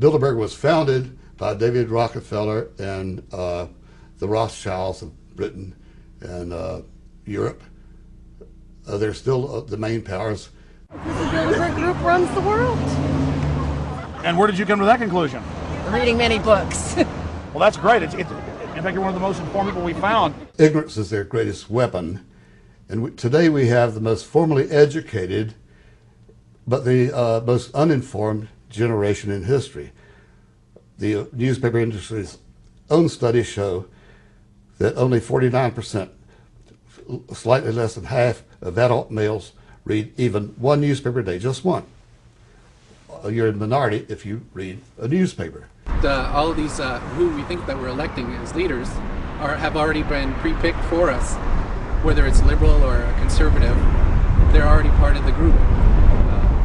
Bilderberg was founded by David Rockefeller and the Rothschilds of Britain and Europe. They're still the main powers. The Bilderberg Group runs the world. And where did you come to that conclusion? Reading many books. Well, that's great. In fact, you're one of the most informed people we found. Ignorance is their greatest weapon. And today we have the most formally educated, but the most uninformed generation in history. The newspaper industry's own studies show that only 49%, slightly less than half of adult males read even one newspaper a day, just one. You're in minority if you read a newspaper. All of these who we think that we're electing as leaders have already been pre-picked for us. Whether it's liberal or a conservative, they're already part of the group.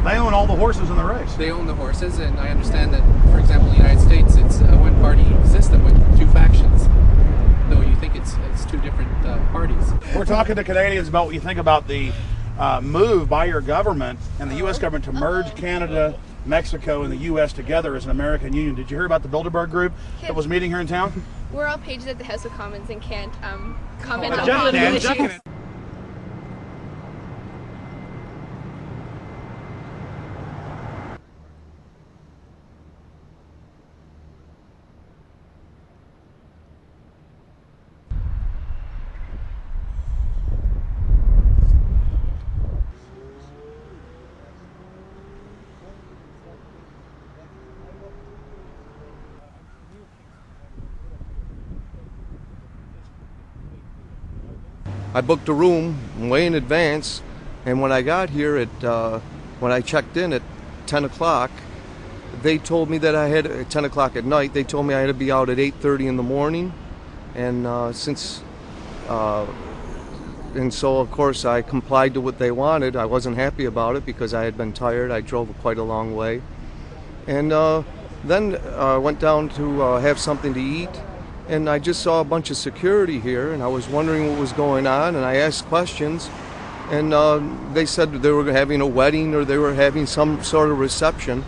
They own all the horses in the race. They own the horses, and I understand that, for example, in the United States, it's a one-party system with two factions, though you think it's two different parties. We're talking to Canadians about what you think about the move by your government and the U.S. government to merge Canada, Mexico, and the U.S. together as an American union. Did you hear about the Bilderberg Group that was meeting here in town? We're all pages at the House of Commons and can't comment on political issues. I booked a room way in advance, and when I got here when I checked in at 10 o'clock, they told me that I had, at 10 o'clock at night, they told me I had to be out at 8:30 in the morning, and so of course I complied to what they wanted. I wasn't happy about it because I had been tired. I drove quite a long way, and then I went down to have something to eat. And I just saw a bunch of security here, and I was wondering what was going on, and I asked questions, and they said they were having a wedding or they were having some sort of reception.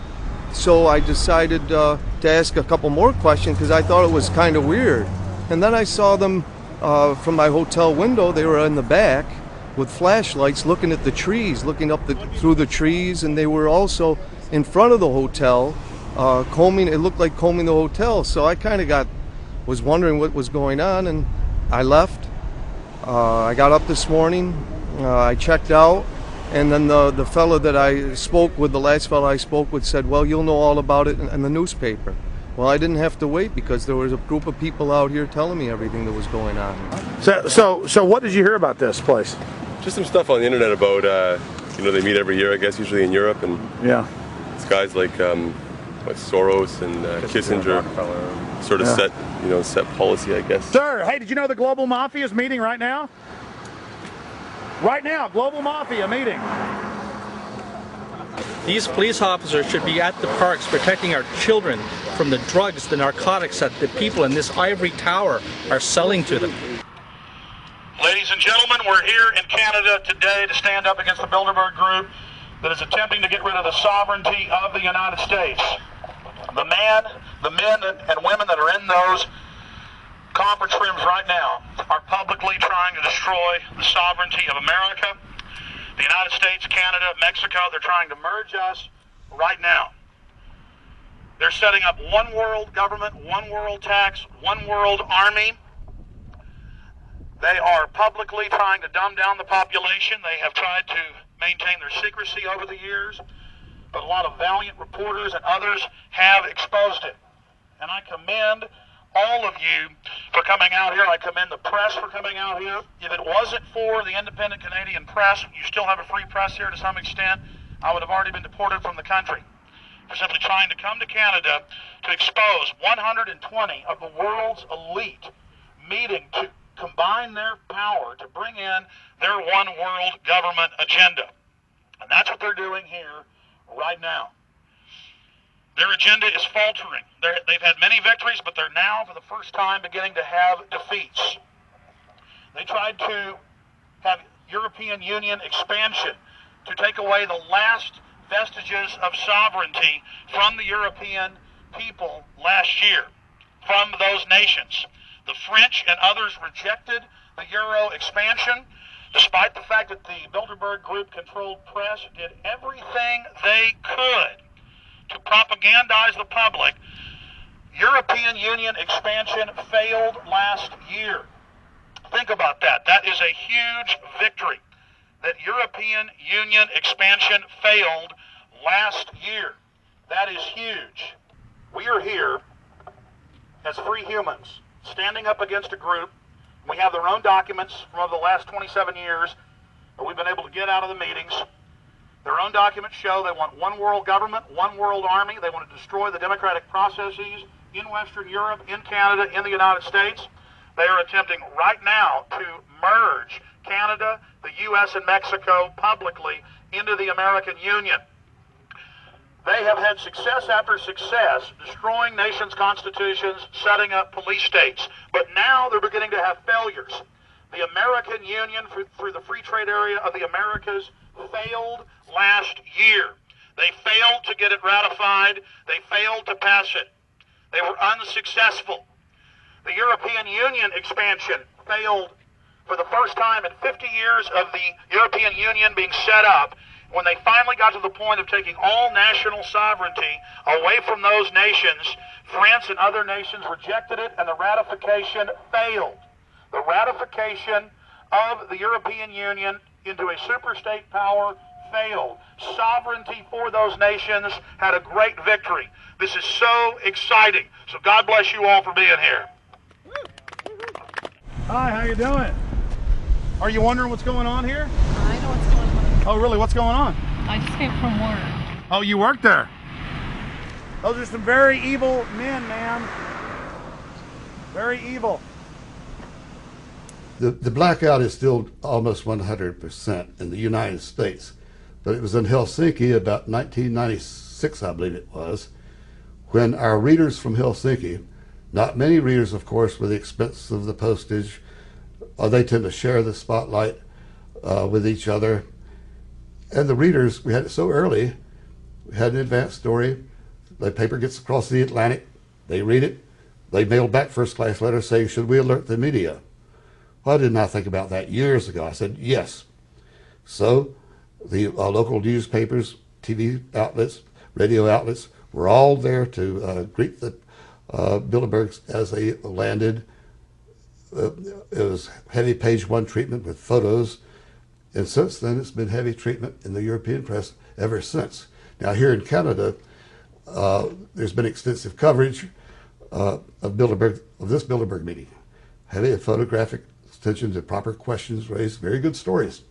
So I decided to ask a couple more questions because I thought it was kind of weird. And then I saw them from my hotel window. They were in the back with flashlights looking at the trees, looking up through the trees, and they were also in front of the hotel combing. It looked like combing the hotel, so I kind of was wondering what was going on, and I left. I got up this morning, I checked out, and then the fellow that I spoke with, the last fellow I spoke with, said, well, you'll know all about it in the newspaper. Well, I didn't have to wait because there was a group of people out here telling me everything that was going on. So what did you hear about this place? Just some stuff on the internet about, they meet every year, I guess, usually in Europe, and yeah, it's guys like Soros and Kissinger sort of set policy, I guess. Sir, hey, did you know the Global Mafia is meeting right now? Right now, Global Mafia meeting. These police officers should be at the parks protecting our children from the drugs, the narcotics that the people in this ivory tower are selling to them. Ladies and gentlemen, we're here in Canada today to stand up against the Bilderberg Group that is attempting to get rid of the sovereignty of the United States. The men and women that are in those conference rooms right now are publicly trying to destroy the sovereignty of America, the United States, Canada, Mexico. They're trying to merge us right now. They're setting up one world government, one world tax, one world army. They are publicly trying to dumb down the population. They have tried to maintain their secrecy over the years, but a lot of valiant reporters and others have exposed it. And I commend all of you for coming out here. I commend the press for coming out here. If it wasn't for the independent Canadian press, you still have a free press here to some extent, I would have already been deported from the country. For simply trying to come to Canada to expose 120 of the world's elite meeting to combine their power to bring in their one world government agenda. And that's what they're doing here right now. Their agenda is faltering. They've had many victories, but they're now, for the first time, beginning to have defeats. They tried to have European Union expansion to take away the last vestiges of sovereignty from the European people last year from those nations. The French and others rejected the Euro expansion, despite the fact that the Bilderberg Group-controlled press did everything they could to propagandize the public. European Union expansion failed last year. Think about that. That is a huge victory. That European Union expansion failed last year. That is huge. We are here as free humans, standing up against a group. We have their own documents from over the last 27 years that we've been able to get out of the meetings. Their own documents show they want one world government, one world army. They want to destroy the democratic processes in Western Europe, in Canada, in the United States. They are attempting right now to merge Canada, the U.S., and Mexico publicly into the American Union. They have had success after success destroying nations' constitutions, setting up police states. But now they're beginning to have failures. The American Union, through the free trade area of the Americas, failed last year. They failed to get it ratified. They failed to pass it. They were unsuccessful. The European Union expansion failed for the first time in 50 years of the European Union being set up. When they finally got to the point of taking all national sovereignty away from those nations, France and other nations rejected it, and the ratification failed. The ratification of the European Union into a superstate power failed. Sovereignty for those nations had a great victory. This is so exciting. So God bless you all for being here. Hi, how you doing? Are you wondering what's going on here? I know what's going on. Oh, really? What's going on? I just came from work. Oh, you work there? Those are some very evil men, man. Very evil. The blackout is still almost 100% in the United States, but it was in Helsinki about 1996, I believe it was, when our readers from Helsinki, not many readers, of course, with the expense of the postage, they tend to share the spotlight with each other. And the readers, we had it so early, we had an advance story, the paper gets across the Atlantic, they read it, they mail back first-class letters saying, should we alert the media? Well, I did not think about that years ago. I said, yes. So the local newspapers, TV outlets, radio outlets were all there to greet the Bilderbergs as they landed. It was heavy page one treatment with photos. And since then, it's been heavy treatment in the European press ever since. Now, here in Canada, there's been extensive coverage of this Bilderberg meeting. Heavy photographic attention to proper questions raised, very good stories.